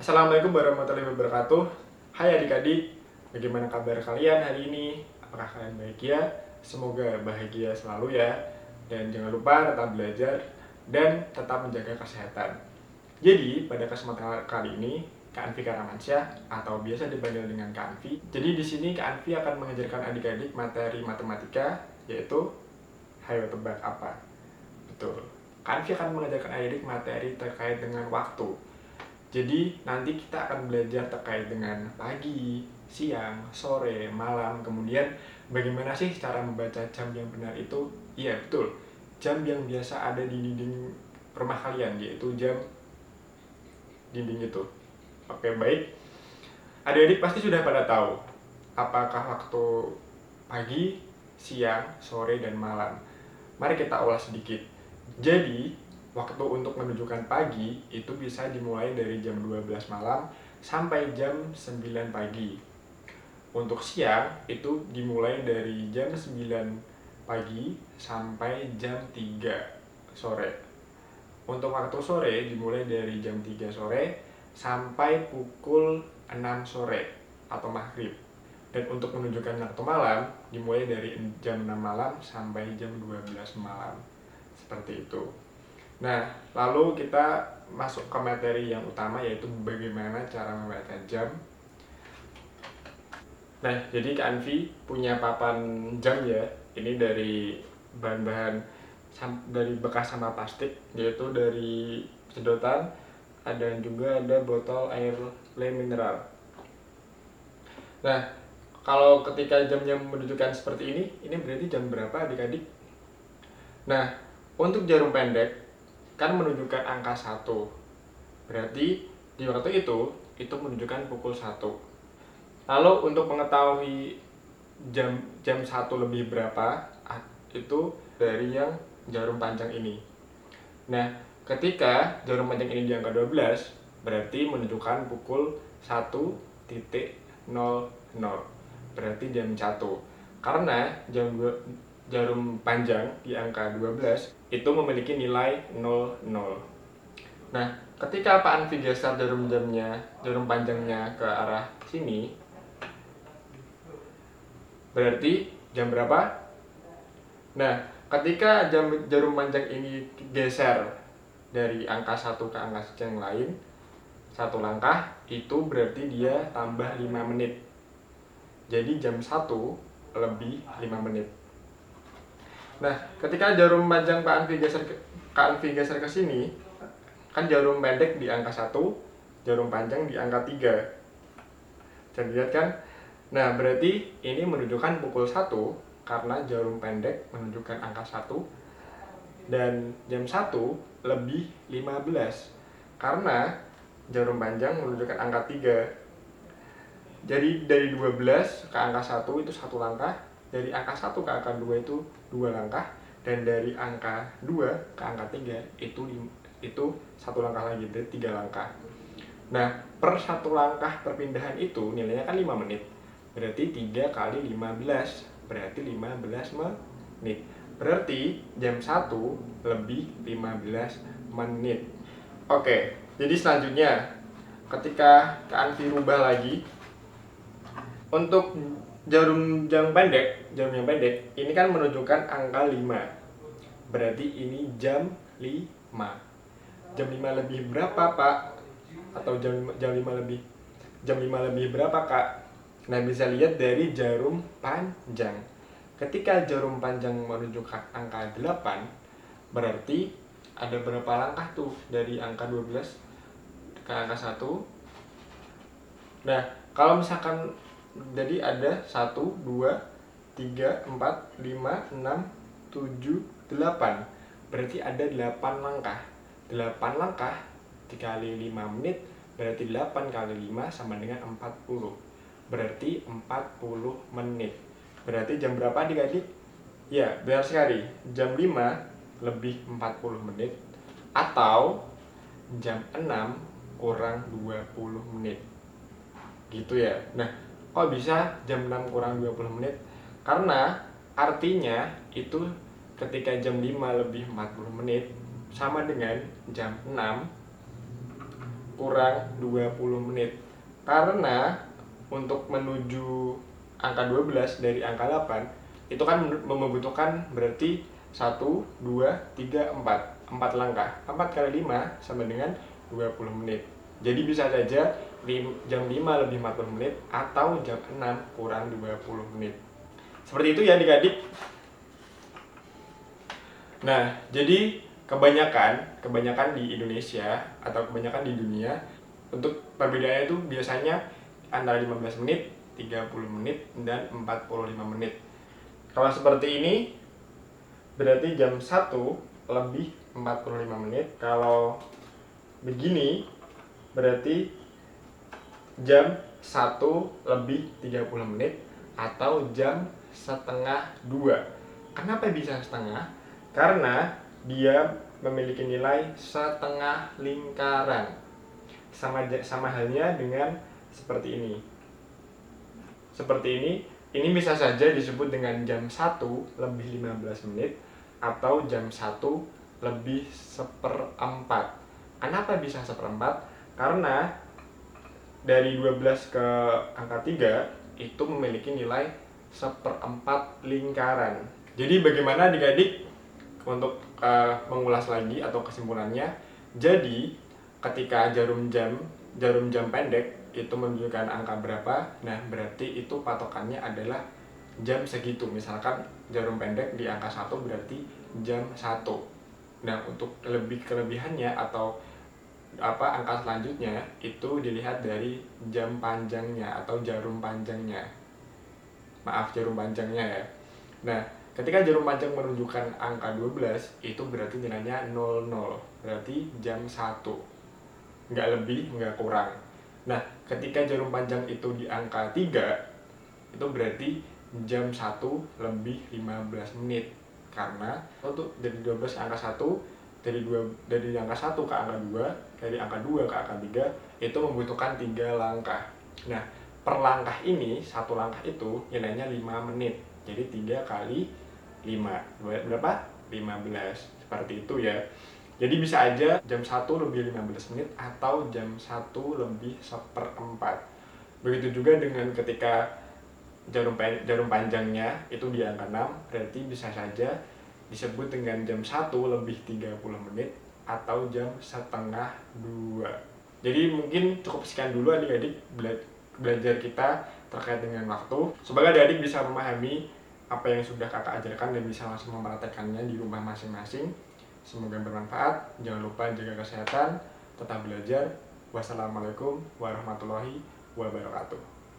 Assalamualaikum warahmatullahi wabarakatuh. Hai adik-adik, bagaimana kabar kalian hari ini? Apakah kalian bahagia? Semoga bahagia selalu ya. Dan jangan lupa tetap belajar dan tetap menjaga kesehatan. Jadi, pada kesempatan kali ini, Kak Anfi Karamansyah atau biasa dipanggil dengan Kak Anfi. Jadi di sini Kak Anfi akan mengajarkan adik-adik materi matematika, yaitu hayo tebak apa? Betul. Kak Anfi akan mengajarkan adik-adik materi terkait dengan waktu. Jadi nanti kita akan belajar terkait dengan pagi, siang, sore, malam. Kemudian bagaimana sih cara membaca jam yang benar itu? Iya betul, jam yang biasa ada di dinding rumah kalian, yaitu jam dinding itu. Oke baik, adik-adik pasti sudah pada tahu apakah waktu pagi, siang, sore, dan malam. Mari kita ulas sedikit. Jadi waktu untuk menunjukkan pagi itu bisa dimulai dari jam 12 malam sampai jam 9 pagi. Untuk siang itu dimulai dari jam 9 pagi sampai jam 3 sore. Untuk waktu sore dimulai dari jam 3 sore sampai pukul 6 sore atau maghrib. Dan untuk menunjukkan waktu malam dimulai dari jam 6 malam sampai jam 12 malam. Seperti itu. Nah, lalu kita masuk ke materi yang utama, yaitu bagaimana cara membaca jam. Nah, jadi Kak Anfi punya papan jam ya. Ini dari bahan-bahan dari bekas sampah plastik, yaitu dari sedotan, ada botol air le mineral. Nah, kalau ketika jamnya menunjukkan seperti ini berarti jam berapa adik-adik? Nah, untuk jarum pendek kan menunjukkan angka 1. Berarti di waktu itu menunjukkan pukul 1. Lalu untuk mengetahui jam 1 lebih berapa, itu dari yang jarum panjang ini. Nah, ketika jarum panjang ini di angka 12, berarti menunjukkan pukul 1.00. Berarti jam 1. Karena jarum panjang di angka 12 itu memiliki nilai 00. Nah, ketika Pak Anfi geser jarum panjangnya ke arah sini, berarti jam berapa? Nah, ketika jarum panjang ini geser dari angka 1 ke angka yang lain, 1 langkah, itu berarti dia tambah 5 menit. Jadi jam 1 lebih 5 menit. Nah, ketika jarum panjang Kak Anfi geser ke sini, kan jarum pendek di angka 1, jarum panjang di angka 3. Bisa dilihat kan? Nah, berarti ini menunjukkan pukul 1 karena jarum pendek menunjukkan angka 1, dan jam 1 lebih 15 karena jarum panjang menunjukkan angka 3. Jadi dari 12 ke angka 1 itu 1 langkah, dari angka 1 ke angka 2 itu 2 langkah, dan dari angka 2 ke angka 3 itu 1 langkah lagi, berarti 3 langkah. Nah, per 1 langkah perpindahan itu nilainya kan 5 menit. Berarti 3 kali 15, berarti 15 menit. Berarti jam 1 lebih 15 menit. Oke, jadi selanjutnya ketika Kak Anfi rubah lagi, untuk jarum yang pendek ini kan menunjukkan angka 5. Berarti ini jam 5. Jam 5 lebih berapa, Pak? Atau jam 5 lebih berapa, Kak? Nah, bisa lihat dari jarum panjang. Ketika jarum panjang menunjukkan angka 8, berarti ada berapa langkah tuh dari angka 12 ke angka 1? Nah, kalau misalkan jadi ada 1, 2, 3, 4, 5, 6, 7, 8. Berarti ada 8 langkah. 8 langkah dikali 5 menit, berarti 8 kali 5 sama dengan 40. Berarti 40 menit. Berarti jam berapa adik-adik? Ya, benar sekali. Jam 5 lebih 40 menit atau jam 6 kurang 20 menit. Gitu ya. Nah, kok bisa jam 6 kurang 20 menit? Karena artinya itu ketika jam 5 lebih 40 menit sama dengan jam 6 kurang 20 menit. Karena untuk menuju angka 12 dari angka 8 itu kan membutuhkan berarti 1, 2, 3, 4 langkah. 4 kali 5 sama dengan 20 menit. Jadi bisa saja jam 5 lebih 40 menit atau jam 6 kurang 20 menit. Seperti itu ya adik-adik. Nah, jadi kebanyakan di Indonesia atau kebanyakan di dunia untuk perbedaannya itu biasanya antara 15 menit, 30 menit, dan 45 menit. Kalau seperti ini berarti jam 1 lebih 45 menit. Kalau begini berarti jam 1 lebih 30 menit atau jam setengah 2. Kenapa bisa setengah? Karena dia memiliki nilai setengah lingkaran. Sama halnya dengan seperti ini. Seperti ini bisa saja disebut dengan jam 1 lebih 15 menit atau jam 1 lebih seperempat. Kenapa bisa seperempat? Karena dari 12 ke angka 3 itu memiliki nilai seperempat lingkaran. Jadi bagaimana adik-adik untuk mengulas lagi atau kesimpulannya? Jadi ketika jarum jam pendek itu menunjukkan angka berapa, nah berarti itu patokannya adalah jam segitu. Misalkan jarum pendek di angka 1 berarti jam 1. Nah untuk kelebihannya atau angka selanjutnya itu dilihat dari jam panjangnya atau jarum panjangnya. Maaf, jarum panjangnya ya. Nah, ketika jarum panjang menunjukkan angka 12, itu berarti nilainya 00. Berarti jam 1. Nggak lebih, nggak kurang. Nah, ketika jarum panjang itu di angka 3, itu berarti jam 1 lebih 15 menit. Karena untuk dari 12 ke angka 1, dari angka 1 ke angka 2, dari angka 2 ke angka 3, itu membutuhkan 3 langkah. Nah, per langkah ini, satu langkah itu nilainya 5 menit. Jadi 3 kali 5. Berapa? 15. Seperti itu ya. Jadi bisa aja jam 1 lebih 15 menit atau jam 1 lebih seperempat. Begitu juga dengan ketika jarum panjangnya itu di angka 6, berarti bisa saja disebut dengan jam 1 lebih 30 menit atau jam setengah 2. Jadi mungkin cukup sekian dulu adik-adik belajar kita terkait dengan waktu. Semoga adik-adik bisa memahami apa yang sudah kakak ajarkan dan bisa langsung mempraktekannya di rumah masing-masing. Semoga bermanfaat. Jangan lupa jaga kesehatan, tetap belajar. Wassalamualaikum warahmatullahi wabarakatuh.